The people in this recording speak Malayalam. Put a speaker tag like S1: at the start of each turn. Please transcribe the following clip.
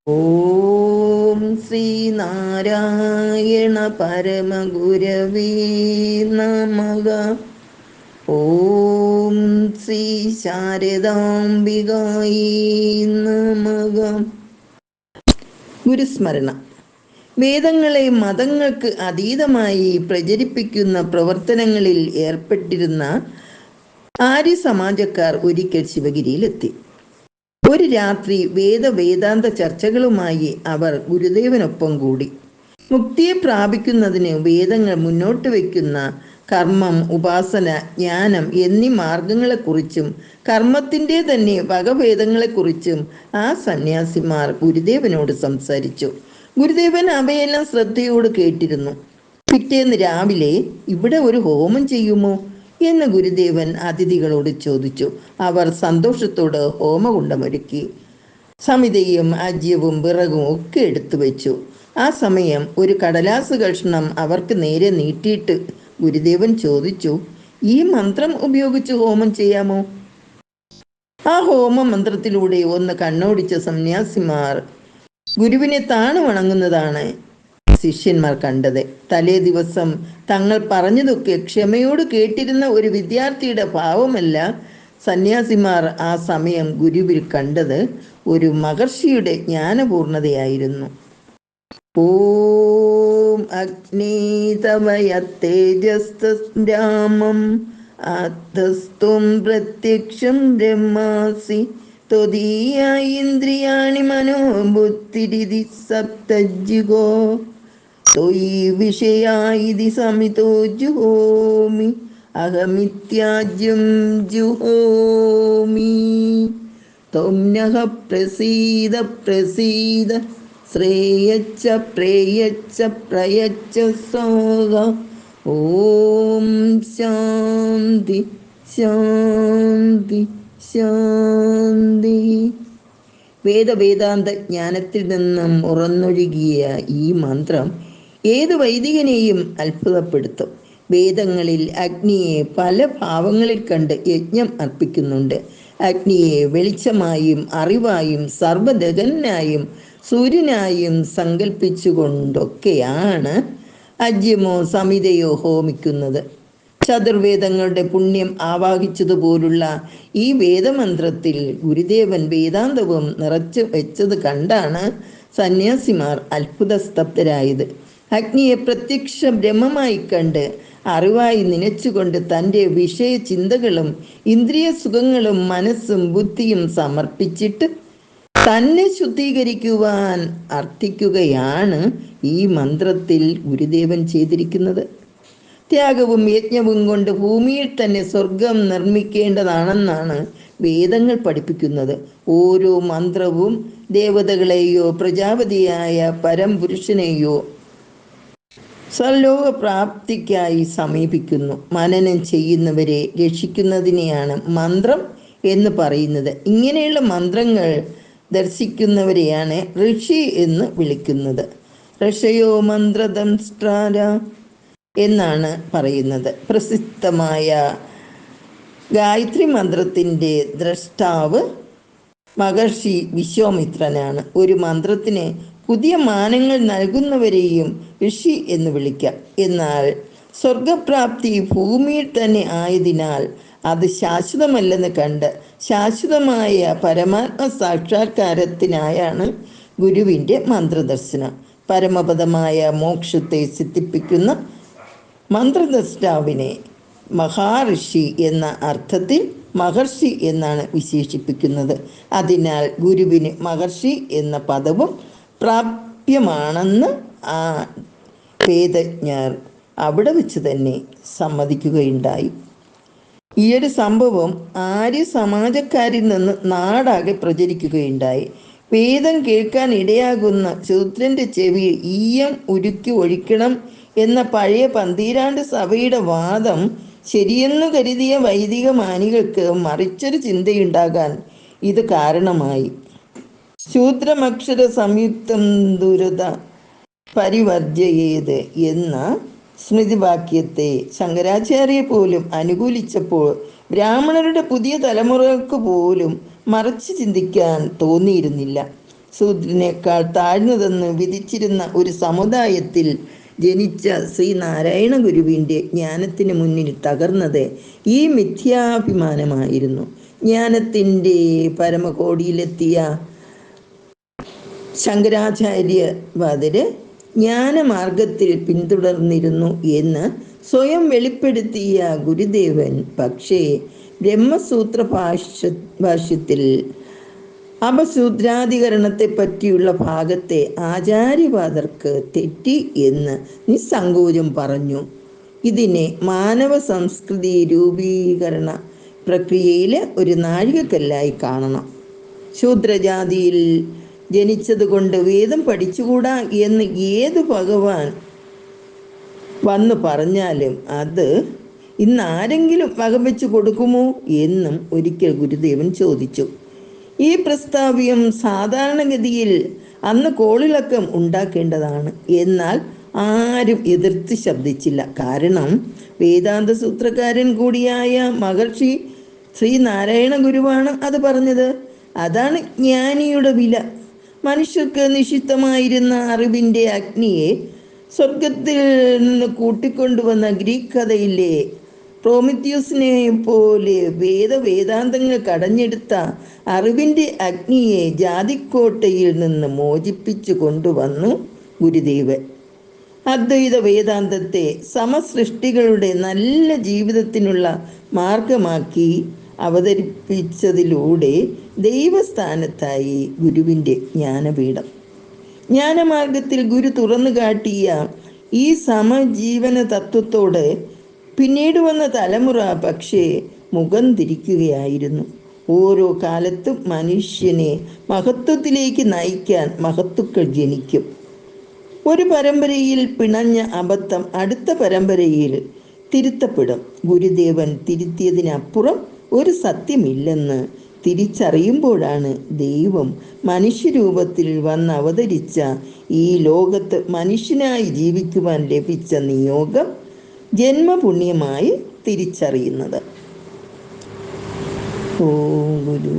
S1: ഓം ശ്രീനാരായണ പരമഗുരവേ നമഃ. ഓം ശ്രീ ശാരദാംബികായേ നമഃ. ഗുരുസ്മരണ. വേദങ്ങളെ മതങ്ങൾക്ക് അതീതമായി പ്രചരിപ്പിക്കുന്ന പ്രവർത്തനങ്ങളിൽ ഏർപ്പെട്ടിരുന്ന ആര്യ സമാജക്കാർ ഒരിക്കൽ ശിവഗിരിയിലെത്തി. ഒരു രാത്രി വേദാന്ത ചർച്ചകളുമായി അവർ ഗുരുദേവനൊപ്പം കൂടി. മുക്തിയെ പ്രാപിക്കുന്നതിന് വേദങ്ങൾ മുന്നോട്ട് വയ്ക്കുന്ന കർമ്മം, ഉപാസന, ജ്ഞാനം എന്നീ മാർഗങ്ങളെക്കുറിച്ചും കർമ്മത്തിൻ്റെ തന്നെ വകഭേദങ്ങളെക്കുറിച്ചും ആ സന്യാസിമാർ ഗുരുദേവനോട് സംസാരിച്ചു. ഗുരുദേവൻ അവയെല്ലാം ശ്രദ്ധയോട് കേട്ടിരുന്നു. പിറ്റേന്ന് രാവിലെ ഇവിടെ ഒരു ഹോമം ചെയ്യുമോ എന്ന് ഗുരുദേവൻ അതിഥികളോട് ചോദിച്ചു. അവർ സന്തോഷത്തോട് ഹോമകുണ്ടമൊരുക്കി. സമിതയും അജ്യവും വിറകും ഒക്കെ എടുത്തു വെച്ചു. ആ സമയം ഒരു കടലാസ് കഷ്ണം അവർക്ക് നേരെ നീട്ടിയിട്ട് ഗുരുദേവൻ ചോദിച്ചു, ഈ മന്ത്രം ഉപയോഗിച്ച് ഹോമം ചെയ്യാമോ? ആ ഹോമ മന്ത്രത്തിലൂടെ ഒന്ന് കണ്ണോടിച്ച സന്യാസിമാർ ഗുരുവിനെ താണു വണങ്ങുന്നതാണ് ശിഷ്യന്മാർ കണ്ടത്. തലേ ദിവസം തങ്ങൾ പറഞ്ഞതൊക്കെ ക്ഷമയോട് കേട്ടിരുന്ന ഒരു വിദ്യാർത്ഥിയുടെ ഭാവമല്ല സന്യാസിമാർ ആ സമയം ഗുരുവിൽ കണ്ടത്, ഒരു മഹർഷിയുടെ ജ്ഞാനപൂർണതയായിരുന്നു. ഓം അഗ്നീതമയ തേജസ്തരാമം ആത്മസ്ത്വം പ്രത്യക്ഷം ബ്രഹ്മാസി ത്വദീയ ഇന്ദ്രിയാണി മനോബുദ്ധിരിതി സപ്തജ്ജുഗോ ത്വയി വിഷയായിതി സമിതോ ജുഹോമി അഹമിത്യാജ്യം ജുഹോമി ത്വം നഃ പ്രസീദ പ്രസീദ ശ്രേയച്ച പ്രേയച്ച പ്രയച്ച സ്വാഹ. ഓം ശാന്തി ശാന്തി ശാന്തി. വേദാന്ത ജ്ഞാനത്തിൽ നിന്നും ഉറന്നൊഴുകിയ ഈ മന്ത്രം ഏത് വൈദികനെയും അത്ഭുതപ്പെടുത്തും. വേദങ്ങളിൽ അഗ്നിയെ പല ഭാവങ്ങളിൽ കണ്ട് യജ്ഞം അർപ്പിക്കുന്നുണ്ട്. അഗ്നിയെ വെളിച്ചമായും അറിവായും സർവദഗനായും സൂര്യനായും സങ്കല്പിച്ചുകൊണ്ടൊക്കെയാണ് അജ്യമോ സമിതയോ ഹോമിക്കുന്നത്. ചതുർവേദങ്ങളുടെ പുണ്യം ആവാഹിച്ചതുപോലുള്ള ഈ വേദമന്ത്രത്തിൽ ഗുരുദേവൻ വേദാന്തവും നിറച്ചു വെച്ചത് കണ്ടാണ് സന്യാസിമാർ അത്ഭുതസ്തബ്ധരായത്. അഗ്നിയെ പ്രത്യക്ഷ ബ്രഹ്മമായി കണ്ട് അറിവായി നനച്ചുകൊണ്ട് തൻ്റെ വിഷയചിന്തകളും ഇന്ദ്രിയ സുഖങ്ങളും മനസ്സും ബുദ്ധിയും സമർപ്പിച്ചിട്ട് തന്നെ ശുദ്ധീകരിക്കുവാൻ അർത്ഥിക്കുകയാണ് ഈ മന്ത്രത്തിൽ ഗുരുദേവൻ ചെയ്തിരിക്കുന്നത്. ത്യാഗവും യജ്ഞവും കൊണ്ട് ഭൂമിയിൽ തന്നെ സ്വർഗം നിർമ്മിക്കേണ്ടതാണെന്നാണ് വേദങ്ങൾ പഠിപ്പിക്കുന്നത്. ഓരോ മന്ത്രവും ദേവതകളെയോ പ്രജാപതിയായ പരംപുരുഷനെയോ സർലോക പ്രാപ്തിക്കായി സമീപിക്കുന്നു. മനനം ചെയ്യുന്നവരെ രക്ഷിക്കുന്നതിനെയാണ് മന്ത്രം എന്ന് പറയുന്നത്. ഇങ്ങനെയുള്ള മന്ത്രങ്ങൾ ദർശിക്കുന്നവരെയാണ് ഋഷി എന്ന് വിളിക്കുന്നത്. ഋഷയോ മന്ത്രദംഷ്ട്രാര എന്നാണ് പറയുന്നത്. പ്രസിദ്ധമായ ഗായത്രി മന്ത്രത്തിൻ്റെ ദ്രഷ്ടാവ് മഹർഷി വിശ്വാമിത്രനാണ്. ഒരു മന്ത്രത്തിന് പുതിയ മാനങ്ങൾ നൽകുന്നവരെയും ഋഷി എന്ന് വിളിക്കാം. എന്നാൽ സ്വർഗപ്രാപ്തി ഭൂമിയിൽ തന്നെ ആയതിനാൽ അത് ശാശ്വതമല്ലെന്ന് കണ്ട് ശാശ്വതമായ പരമാത്മ സാക്ഷാത്കാരത്തിനായാണ് ഗുരുവിൻ്റെ മന്ത്രദർശനം. പരമപദമായ മോക്ഷത്തെ സിദ്ധിപ്പിക്കുന്ന മന്ത്രദ്രഷ്ടാവിനെ മഹാഋഷി എന്ന അർത്ഥത്തിൽ മഹർഷി എന്നാണ് വിശേഷിപ്പിക്കുന്നത്. അതിനാൽ ഗുരുവിന് മഹർഷി എന്ന പദവും പ്രാപ്യമാണെന്ന് ആ വേദജ്ഞർ അവിടെ വെച്ച് തന്നെ സമ്മതിക്കുകയുണ്ടായി. ഈയൊരു സംഭവം ആര്യ സമാജക്കാരിൽ നിന്ന് നാടാകെ പ്രചരിക്കുകയുണ്ടായി. വേദം കേൾക്കാൻ ഇടയാകുന്ന ശൂദ്രൻ്റെ ചെവിയിൽ ഈയം ഉരുക്കി ഒഴിക്കണം എന്ന പഴയ പന്തീരാണ്ട് സഭയുടെ വാദം ശരിയെന്നു കരുതിയ വൈദിക മാനികൾക്ക് മറിച്ചൊരു ചിന്തയുണ്ടാകാൻ ഇത് കാരണമായി. ശൂദ്രമക്ഷര സംയുക്തം ദുരിത പരിവർജ്ജയേത് എന്ന സ്മൃതിവാക്യത്തെ ശങ്കരാചാര്യ പോലും അനുകൂലിച്ചപ്പോൾ ബ്രാഹ്മണരുടെ പുതിയ തലമുറകൾക്ക് പോലും മറിച്ച് ചിന്തിക്കാൻ തോന്നിയിരുന്നില്ല. ശൂദ്രനേക്കാൾ താഴ്ന്നതെന്ന് വിധിച്ചിരുന്ന ഒരു സമുദായത്തിൽ ജനിച്ച ശ്രീനാരായണ ഗുരുവിൻ്റെ ജ്ഞാനത്തിന് മുന്നിൽ തകർന്നത് ഈ മിഥ്യാഭിമാനമായിരുന്നു. ജ്ഞാനത്തിൻ്റെ പരമകോടിയിലെത്തിയ ശങ്കരാചാര്യവാദര് ജ്ഞാനമാർഗത്തിൽ പിന്തുടർന്നിരുന്നു എന്ന് സ്വയം വെളിപ്പെടുത്തിയ ഗുരുദേവൻ പക്ഷേ ബ്രഹ്മസൂത്ര ഭാഷ്യത്തിൽ അപശൂദ്രാധികരണത്തെ പറ്റിയുള്ള ഭാഗത്തെ ആചാര്യവാദർക്ക് തെറ്റി എന്ന് നിസ്സങ്കോചം പറഞ്ഞു. ഇതിനെ മാനവ സംസ്കൃതി രൂപീകരണ പ്രക്രിയയിലെ ഒരു നാഴികക്കല്ലായി കാണണം. ശൂദ്രജാതിയിൽ ജനിച്ചതുകൊണ്ട് വേദം പഠിച്ചുകൂടാ എന്ന് ഏതു ഭഗവാൻ വന്നു പറഞ്ഞാലും അത് ഇന്നാരെങ്കിലും വകവെച്ചു കൊടുക്കുമോ എന്നും ഒരിക്കൽ ഗുരുദേവൻ ചോദിച്ചു. ഈ പ്രസ്താവ്യം സാധാരണഗതിയിൽ അന്ന് കോളിളക്കം ഉണ്ടാക്കേണ്ടതാണ്. എന്നാൽ ആരും എതിർത്ത് ശബ്ദിച്ചില്ല. കാരണം വേദാന്ത സൂത്രക്കാരൻ കൂടിയായ മഹർഷി ശ്രീനാരായണ ഗുരുവാണ് അത് പറഞ്ഞത്. അതാണ് ജ്ഞാനിയുടെ വില. മനുഷ്യർക്ക് നിഷിദ്ധമായിരുന്ന അറിവിൻ്റെ അഗ്നിയെ സ്വർഗത്തിൽ നിന്ന് കൂട്ടിക്കൊണ്ടുവന്ന ഗ്രീക്ക് കഥയിലെ പ്രോമിത്യൂസിനെ പോലെ വേദാന്തങ്ങൾ കടഞ്ഞെടുത്ത അറിവിൻ്റെ അഗ്നിയെ ജാതിക്കോട്ടയിൽ നിന്ന് മോചിപ്പിച്ചു കൊണ്ടുവന്നു ഗുരുദേവൻ. അദ്വൈത വേദാന്തത്തെ സമസൃഷ്ടികളുടെ നല്ല ജീവിതത്തിനുള്ള മാർഗമാക്കി അവതരിപ്പിച്ചതിലൂടെ ദൈവസ്ഥാനത്തായി ഗുരുവിൻ്റെ ജ്ഞാനപീഠം. ജ്ഞാനമാർഗത്തിൽ ഗുരു തുറന്നു കാട്ടിയ ഈ സമജീവന തത്വത്തോട് പിന്നീട് വന്ന തലമുറ പക്ഷേ മുഖം തിരിക്കുകയായിരുന്നു. ഓരോ കാലത്തും മനുഷ്യനെ മഹത്വത്തിലേക്ക് നയിക്കാൻ മഹത്തുക്കൾ ജനിക്കും. ഒരു പരമ്പരയിൽ പിണഞ്ഞ അബദ്ധം അടുത്ത പരമ്പരയിൽ തിരുത്തപ്പെടും. ഗുരുദേവൻ തിരുത്തിയതിനപ്പുറം ഒരു സത്യമില്ലെന്ന് തിരിച്ചറിയുമ്പോഴാണ് ദൈവം മനുഷ്യരൂപത്തിൽ വന്ന് അവതരിച്ച ഈ ലോകത്ത് മനുഷ്യനായി ജീവിക്കുവാൻ ലഭിച്ച നിയോഗം ജന്മപുണ്യമായി തിരിച്ചറിയുന്നത്. ഓ ഗുരു.